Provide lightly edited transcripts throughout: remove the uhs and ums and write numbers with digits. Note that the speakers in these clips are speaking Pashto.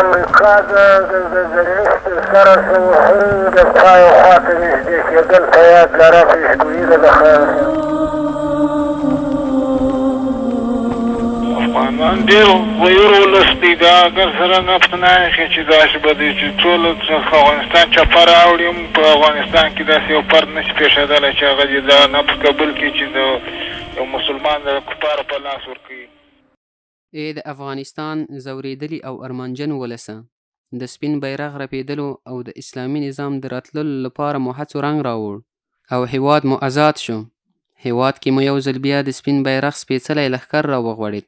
امریکا د زړښت سره سوحل د پای خواته نږدې کېدل په یاد لره پیشګویي ده د افغانان ډېر غیر ولس دی دا اگر سره نفت نه اخلي چې داسې به دی چې ټول افغانستان چپه راوړي هم په افغانستان کې داسې یو فرد نشي پېښېدلی چې هغه دې دا نفت قبول کړي چې د یو مسلمان د کفارو په لاس ورکوي. ای د افغانستان ځورېدلي او ارمانجن ولسه، د سپین بیرغ رپېدلو او د اسلامي نظام د راتللو لپاره مو هڅو رنګ راوړ او هیواد مو آزاد شو. هیواد کې مو یو ځل بیا د سپین بیرغ سپېڅلی لښکر راوغوړېد.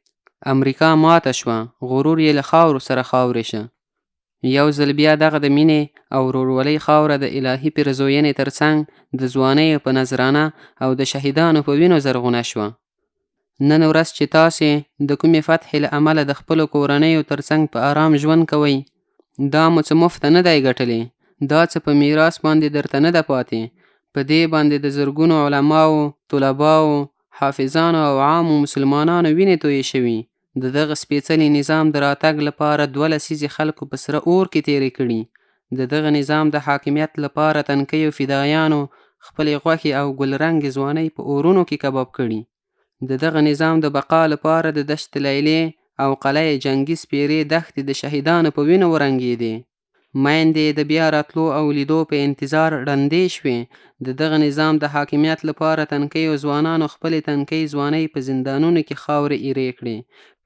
امریکا ماته شوه، غرور یې له خاورو سره خاورې شه. یو ځل بیا دغه د مینې او ورورولۍ خاوره د الهي پیرزوینې تر څنګ د ځوانۍ په نذرانه او د شهیدانو په وینو زرغونه شوه. نن ورځ چې تاسې د کومې فتحې له امله د خپلو کورنیو تر څنګ په آرام ژوند کوئ، دا مو څه مفته نه دی ګټلی، دا څه په میراث باندې درته نه ده پاتې. په دې باندې د زرګونو علماو، طلباو، حافظانو او عامو مسلمانانو وینې تویې شوي. د دغه سپېڅلي نظام د راتګ لپاره 2 لسیزې خلکو په سره اور کې تېرې کړي. د دغه نظام د حاکمیت لپاره تنکیو فدایانو خپلې غوښې او ګلرنګې ځوانۍ په اورونو کې کباب کړي. د دغه نظام د بقا لپاره د دشت لیلې او قلعه جنگي سپېرې دښتې د شهیدانو په وینو ورنګېدې. میندې د بیا راتلو او لیدو په انتظار ړندې شوې. د دغه نظام د حاکمیت لپاره تنکیو ځوانانو خپلې تنکۍ ځوانۍ په زندانونو کې خاورې ایرې کړې.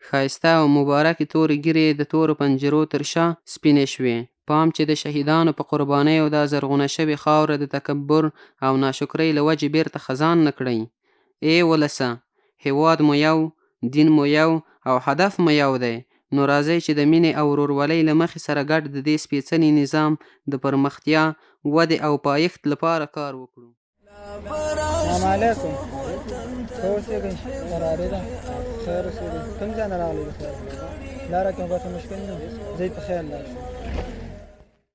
ښایسته او مبارکې تورې ږیرې د تورو پنجرو تر شا سپینې شوې. پام چې د شهیدانو په قربانیو دا زرغونه شوې خاوره د تکبر او ناشکرۍ له وجې بیرته خزان نه کړئ. ای ولسه، هیواد مو یو، دین مو یو او هدف مو یو دی. نو راځئ چې د مینې او ورورولۍ له مخې سره ګډ د دې سپېڅلي نظام د پرمختیا، ودې او پایښت لپاره کار وکړو. السلام علیکم. ښه اوسېږئ، قرارې ده، خیر اوسېږئ. کوم ځای نه راغلئ؟ د خیر لاره کې مو بس مشکل نه، ځئ په خیر لاړ شئ.